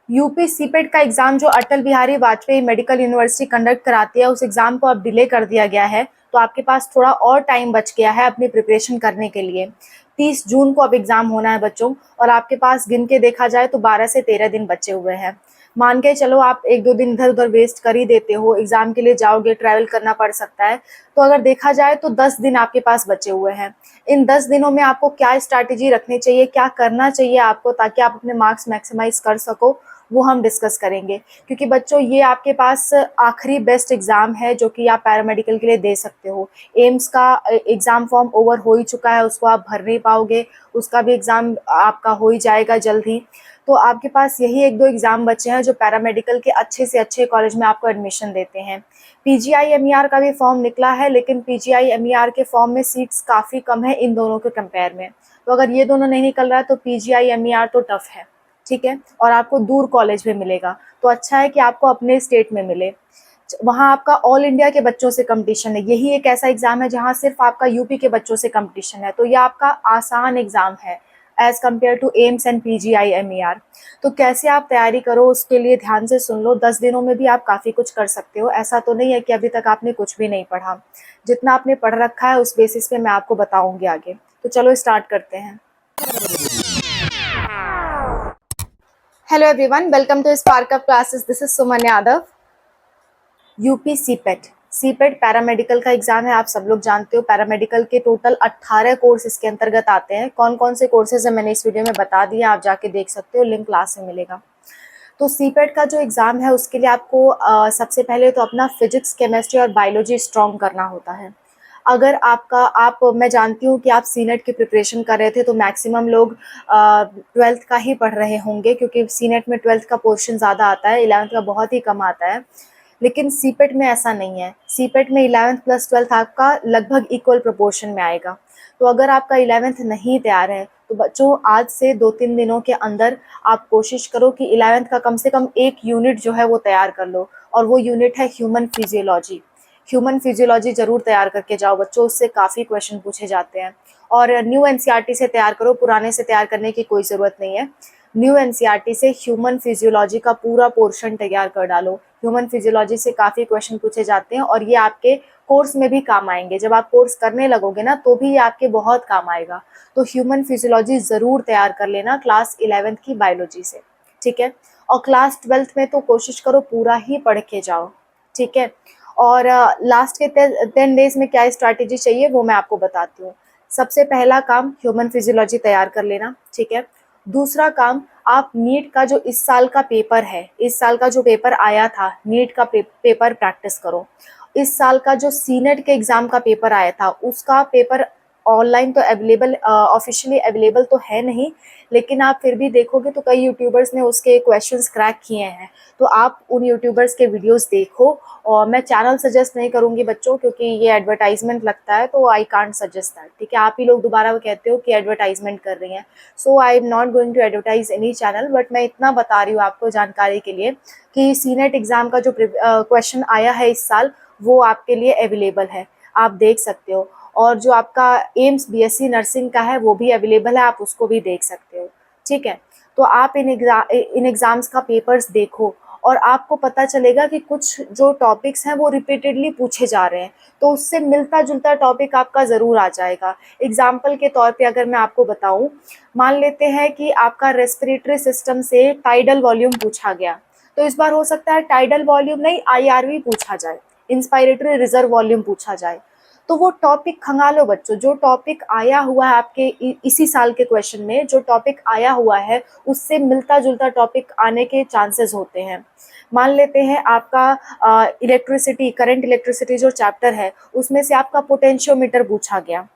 UP CIPET का exam जो Atal Bihari Vajpayee Medical University conduct कराती है, उस एग्जाम को अब डिले कर दिया गया है। तो आपके पास थोड़ा और टाइम बच गया है अपनी प्रिपरेशन करने के लिए। 30 जून को अब एग्जाम होना है बच्चों, और आपके पास गिन के देखा जाए तो 12 से 13 दिन बचे हुए हैं। मान के चलो आप 1-2 दिन इधर उधर वेस्ट कर ही देते हो, एग्जाम के लिए जाओगे, ट्रैवल करना पड़ सकता है। तो अगर देखा जाए तो 10 दिन आपके पास बचे हुए हैं। इन 10 दिनों में आपको क्या स्ट्रैटेजी रखनी चाहिए, क्या करना चाहिए आपको ताकि आप अपने मार्क्स मैक्सिमाइज कर सको, वो हम डिस्कस करेंगे। क्योंकि बच्चों ये आपके पास आखिरी बेस्ट एग्ज़ाम है जो कि आप पैरामेडिकल के लिए दे सकते हो। एम्स का एग्ज़ाम फॉर्म ओवर हो ही चुका है, उसको आप भर नहीं पाओगे, उसका भी एग्ज़ाम आपका हो ही जाएगा जल्द ही। तो आपके पास यही 1-2 एग्ज़ाम बचे हैं जो पैरामेडिकल के अच्छे से अच्छे कॉलेज में आपको एडमिशन देते हैं। पीजीआई-एमईआर का भी फॉर्म निकला है, लेकिन पीजीआई-एमईआर के फॉर्म में सीट्स काफ़ी कम है इन दोनों के कंपेयर में। तो अगर ये दोनों नहीं निकल रहा है तो पीजीआई-एमईआर तो टफ है, ठीक है? और आपको दूर कॉलेज में मिलेगा, तो अच्छा है कि आपको अपने स्टेट में मिले। वहाँ आपका ऑल इंडिया के बच्चों से कंपटीशन है। यही एक ऐसा एग्ज़ाम है जहाँ सिर्फ आपका यूपी के बच्चों से कंपटीशन है, तो ये आपका आसान एग्ज़ाम है as compare to AIIMS and PGIMER. तो कैसे आप तैयारी करो उसके लिए ध्यान से सुन लो। 10 दिनों में भी आप काफ़ी कुछ कर सकते हो। ऐसा तो नहीं है कि अभी तक आपने कुछ भी नहीं पढ़ा। जितना आपने पढ़ रखा है उस बेसिस पे मैं आपको बताऊँगी आगे। तो चलो स्टार्ट करते हैं। Hello everyone, welcome to Spark Up Classes. This is Suman Yadav. UP CIPET, CIPET paramedical का एग्जाम है, आप सब लोग जानते हो। पैरामेडिकल के टोटल 18 कोर्स इसके अंतर्गत आते हैं। कौन कौन से कोर्सेज है मैंने इस वीडियो में बता दिया, आप जाके देख सकते हो, लिंक क्लास में मिलेगा। तो सीपेट का जो एग्ज़ाम है उसके लिए आपको सबसे पहले तो अपना फिजिक्स, केमिस्ट्री और बायोलॉजी स्ट्रॉन्ग करना होता है। अगर मैं जानती हूँ कि आप सीनेट की प्रिपरेशन कर रहे थे, तो मैक्सिमम लोग 12th का ही पढ़ रहे होंगे, क्योंकि सीनेट में 12th का पोर्शन ज़्यादा आता है, 11th का बहुत ही कम आता है। लेकिन सीपेट में ऐसा नहीं है। सीपेट में 11th प्लस 12th आपका लगभग इक्वल प्रोपोर्शन में आएगा। तो अगर आपका 11th नहीं तैयार है तो बच्चों आज से 2-3 दिनों के अंदर आप कोशिश करो कि 11th का कम से कम एक यूनिट जो है वो तैयार कर लो, और वो यूनिट है ह्यूमन फिजियोलॉजी। ह्यूमन फिजियोलॉजी ज़रूर तैयार करके जाओ बच्चों, उससे काफ़ी क्वेश्चन पूछे जाते हैं। और न्यू एनसीईआरटी से तैयार करो, पुराने से तैयार करने की कोई ज़रूरत नहीं है। न्यू एनसीईआरटी से ह्यूमन फिजियोलॉजी का पूरा पोर्शन तैयार कर डालो। ह्यूमन फिजियोलॉजी से काफ़ी क्वेश्चन पूछे जाते हैं और ये आपके कोर्स में भी काम आएंगे। जब आप कोर्स करने लगोगे ना तो भी ये आपके बहुत काम आएगा। तो ह्यूमन फिजियोलॉजी ज़रूर तैयार कर लेना क्लास 11th की बायोलॉजी से, ठीक है? और क्लास 12th में तो कोशिश करो पूरा ही पढ़ के जाओ, ठीक है? और लास्ट के 10 डेज़ में क्या स्ट्रैटेजी चाहिए वो मैं आपको बताती हूँ। सबसे पहला काम ह्यूमन फिजियोलॉजी तैयार कर लेना, ठीक है? दूसरा काम, आप नीट का जो इस साल का पेपर है, इस साल का जो पेपर आया था नीट का पेपर प्रैक्टिस करो। इस साल का जो सीनेट के एग्ज़ाम का पेपर आया था उसका पेपर ऑनलाइन तो अवेलेबल, ऑफिशियली अवेलेबल तो है नहीं, लेकिन आप फिर भी देखोगे तो कई यूट्यूबर्स ने उसके क्वेश्चंस क्रैक किए हैं। तो आप उन यूट्यूबर्स के वीडियोस देखो। और मैं चैनल सजेस्ट नहीं करूँगी बच्चों, क्योंकि ये एडवर्टाइजमेंट लगता है, तो आई कांट सजेस्ट दैट, ठीक है? आप ही लोग दोबारा वो कहते हो कि एडवर्टाइजमेंट कर रही हैं। So I am not going to advertise any channel, but मैं इतना बता रही हूँ आपको जानकारी के लिए कि सीनेट एग्ज़ाम का जो क्वेश्चन आया है इस साल वो आपके लिए अवेलेबल है, आप देख सकते हो। और जो आपका एम्स बीएससी नर्सिंग का है वो भी अवेलेबल है, आप उसको भी देख सकते हो, ठीक है? तो आप इन एग्ज़ाम्स का पेपर्स देखो और आपको पता चलेगा कि कुछ जो टॉपिक्स हैं वो रिपीटेडली पूछे जा रहे हैं, तो उससे मिलता जुलता टॉपिक आपका ज़रूर आ जाएगा। एग्जाम्पल के तौर पे अगर मैं आपको बताऊं, मान लेते हैं कि आपका रेस्पिरेटरी सिस्टम से टाइडल वॉल्यूम पूछा गया, तो इस बार हो सकता है टाइडल वॉल्यूम नहीं आईआरवी पूछा जाए, इंस्पायरेटरी रिजर्व वॉल्यूम पूछा जाए। तो वो टॉपिक खंगालो बच्चों, जो टॉपिक आया हुआ है आपके इसी साल के क्वेश्चन में, जो टॉपिक आया हुआ है उससे मिलता जुलता टॉपिक आने के चांसेस होते हैं। मान लेते हैं आपका इलेक्ट्रिसिटी, करंट इलेक्ट्रिसिटी जो चैप्टर है उसमें से आपका पोटेंशियोमीटर पूछा गया,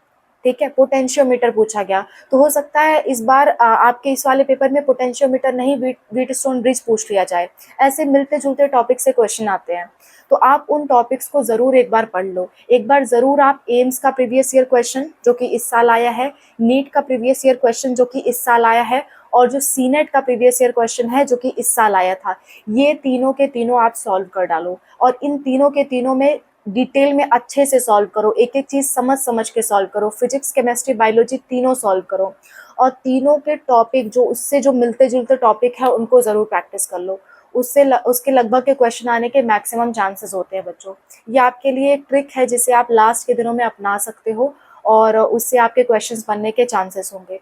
ठीक है? पोटेंशियोमीटर पूछा गया, तो हो सकता है इस बार आपके इस वाले पेपर में पोटेंशियोमीटर नहीं व्हीटस्टोन ब्रिज पूछ लिया जाए। ऐसे मिलते जुलते टॉपिक से क्वेश्चन आते हैं, तो आप उन टॉपिक्स को ज़रूर एक बार पढ़ लो। एक बार ज़रूर आप एम्स का प्रीवियस ईयर क्वेश्चन जो कि इस साल आया है, नीट का प्रीवियस ईयर क्वेश्चन जो कि इस साल आया है, और जो सीनेट का प्रीवियस ईयर क्वेश्चन है जो कि इस साल आया था, ये तीनों के तीनों आप सॉल्व कर डालो। और इन तीनों के तीनों में डिटेल में अच्छे से सॉल्व करो, एक एक चीज़ समझ समझ के सॉल्व करो। फिजिक्स, केमिस्ट्री, बायोलॉजी तीनों सॉल्व करो, और तीनों के टॉपिक जो उससे जो मिलते जुलते टॉपिक है उनको ज़रूर प्रैक्टिस कर लो। उसके लगभग के क्वेश्चन आने के मैक्सिमम चांसेस होते हैं बच्चों। ये आपके लिए एक ट्रिक है जिसे आप लास्ट के दिनों में अपना सकते हो, और उससे आपके क्वेश्चंस बनने के चांसेस होंगे।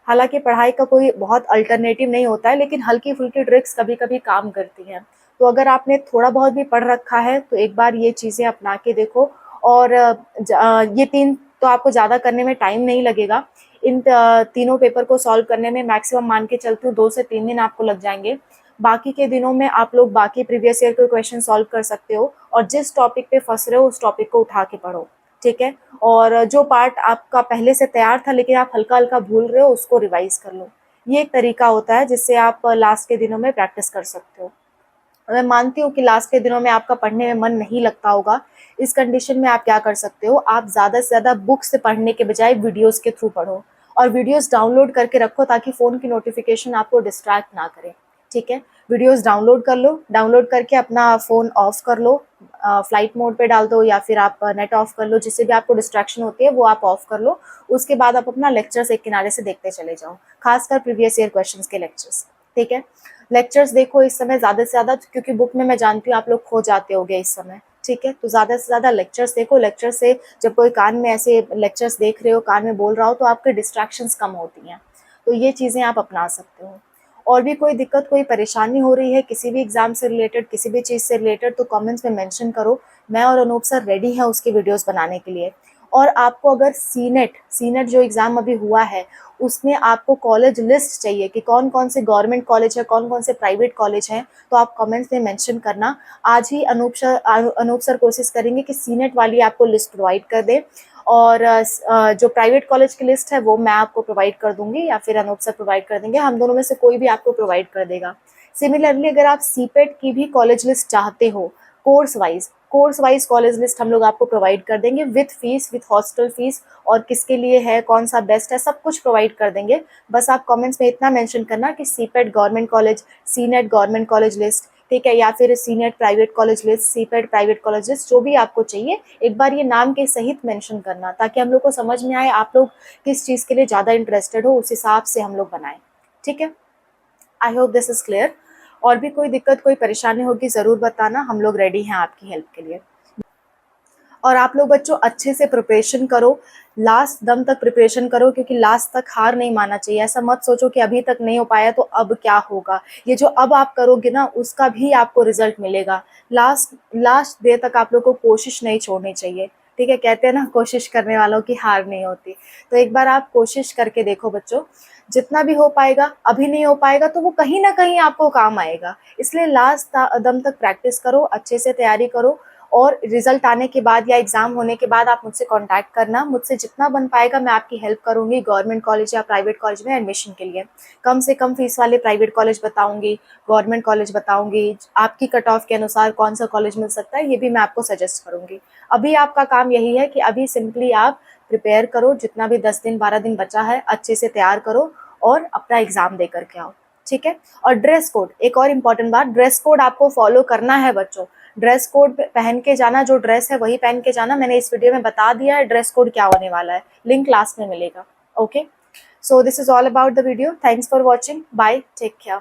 हालांकि पढ़ाई का कोई बहुत अल्टरनेटिव नहीं होता है, लेकिन हल्की फुल्की ट्रिक्स कभी कभी काम करती हैं। तो अगर आपने थोड़ा बहुत भी पढ़ रखा है तो एक बार ये चीज़ें अपना के देखो। और ये तीन तो आपको ज़्यादा करने में टाइम नहीं लगेगा। इन तीनों पेपर को सॉल्व करने में मैक्सिमम मान के चलती हूँ 2 से 3 दिन आपको लग जाएंगे। बाकी के दिनों में आप लोग बाकी प्रीवियस ईयर के क्वेश्चन सॉल्व कर सकते हो, और जिस टॉपिक पे फंस रहे हो उस टॉपिक को उठा के पढ़ो, ठीक है। और जो पार्ट आपका पहले से तैयार था लेकिन आप हल्का हल्का भूल रहे हो उसको रिवाइज कर लो। ये एक तरीका होता है जिससे आप लास्ट के दिनों में प्रैक्टिस कर सकते हो। मैं मानती हूँ कि लास्ट के दिनों में आपका पढ़ने में मन नहीं लगता होगा। इस कंडीशन में आप क्या कर सकते हो, आप ज़्यादा से ज़्यादा बुक से पढ़ने के बजाय वीडियोस के थ्रू पढ़ो, और वीडियोस डाउनलोड करके रखो ताकि फ़ोन की नोटिफिकेशन आपको डिस्ट्रैक्ट ना करे, ठीक है। वीडियोस डाउनलोड कर लो, डाउनलोड करके अपना फ़ोन ऑफ कर लो, फ्लाइट मोड पे डाल दो, या फिर आप नेट ऑफ कर लो, जिससे भी आपको डिस्ट्रैक्शन होती है वो आप ऑफ कर लो। उसके बाद आप अपना लेक्चर्स एक किनारे से देखते चले जाओ, खासकर प्रीवियस ईयर क्वेश्चंस के लेक्चर्स, ठीक है। लेक्चर्स देखो इस समय ज़्यादा से ज़्यादा, क्योंकि बुक में मैं जानती हूँ आप लोग खो जाते होगे इस समय, ठीक है। तो ज़्यादा से ज़्यादा लेक्चर्स देखो। लेक्चर से जब कोई कान में ऐसे लेक्चर्स देख रहे हो, कान में बोल रहा हो, तो आपके डिस्ट्रैक्शंस कम होती हैं। तो ये चीज़ें आप अपना सकते हो। और भी कोई दिक्कत, कोई परेशानी हो रही है किसी भी एग्ज़ाम से रिलेटेड, किसी भी चीज़ से रिलेटेड, तो कमेंट्स में मेंशन करो। मैं और अनूप सर रेडी हैं उसकी वीडियोस बनाने के लिए। और आपको अगर सीनेट जो एग्ज़ाम अभी हुआ है उसमें आपको कॉलेज लिस्ट चाहिए कि कौन कौन से गवर्नमेंट कॉलेज है, कौन कौन से प्राइवेट कॉलेज हैं, तो आप कमेंट्स में मेंशन करना। आज ही अनूप सर कोशिश करेंगे कि सीनेट वाली आपको लिस्ट प्रोवाइड कर दे, और जो प्राइवेट कॉलेज की लिस्ट है वो मैं आपको प्रोवाइड कर दूंगी, या फिर अनूप सर प्रोवाइड कर देंगे, हम दोनों में से कोई भी आपको प्रोवाइड कर देगा। सिमिलरली अगर आप सीपेट की भी कॉलेज लिस्ट चाहते हो, कोर्स वाइज कॉलेज लिस्ट हम लोग आपको प्रोवाइड कर देंगे, with fees, with hostel fees, और किसके लिए है, कौन सा बेस्ट है, सब कुछ प्रोवाइड कर देंगे। बस आप कमेंट्स में इतना मेंशन करना कि CIPET government college, senate government college list, ठीक है, या फिर senate private college list, CIPET private college list, जो भी आपको चाहिए एक बार ये नाम के सहित मेंशन करना, ताकि हम लोग को समझ में आए आप लोग किस चीज़ के लिए ज़्यादा इंटरेस्टेड हो, उस हिसाब से हम लोग बनाएं, ठीक है। I hope this is clear. और भी कोई दिक्कत, कोई परेशानी होगी ज़रूर बताना, हम लोग रेडी हैं आपकी हेल्प के लिए। और आप लोग बच्चों अच्छे से प्रिपरेशन करो, लास्ट दम तक प्रिपरेशन करो, क्योंकि लास्ट तक हार नहीं मानना चाहिए। ऐसा मत सोचो कि अभी तक नहीं हो पाया तो अब क्या होगा। ये जो अब आप करोगे ना उसका भी आपको रिजल्ट मिलेगा। लास्ट डे तक आप लोग को कोशिश नहीं छोड़नी चाहिए, ठीक है। कहते हैं ना कोशिश करने वालों की हार नहीं होती। तो एक बार आप कोशिश करके देखो बच्चों, जितना भी हो पाएगा। अभी नहीं हो पाएगा तो वो कहीं ना कहीं आपको काम आएगा, इसलिए लास्ट दम तक प्रैक्टिस करो, अच्छे से तैयारी करो, और रिजल्ट आने के बाद या एग्जाम होने के बाद आप मुझसे कांटेक्ट करना। मुझसे जितना बन पाएगा मैं आपकी हेल्प करूंगी गवर्नमेंट कॉलेज या प्राइवेट कॉलेज में एडमिशन के लिए। कम से कम फीस वाले प्राइवेट कॉलेज बताऊंगी, गवर्नमेंट कॉलेज बताऊंगी, आपकी कट ऑफ के अनुसार कौन सा कॉलेज मिल सकता है ये भी मैं आपको सजेस्ट करूंगी। अभी आपका काम यही है कि अभी सिंपली आप प्रिपेयर करो, जितना भी 10 दिन 12 दिन बचा है अच्छे से तैयार करो और अपना एग्जाम दे करके आओ, ठीक है। और ड्रेस कोड, एक और इम्पॉर्टेंट बात, ड्रेस कोड आपको फॉलो करना है बच्चों। ड्रेस कोड पहन के जाना, जो ड्रेस है वही पहन के जाना। मैंने इस वीडियो में बता दिया है ड्रेस कोड क्या होने वाला है, लिंक लास्ट में मिलेगा। Okay, so this is all about the video. Thanks for watching, bye, take care.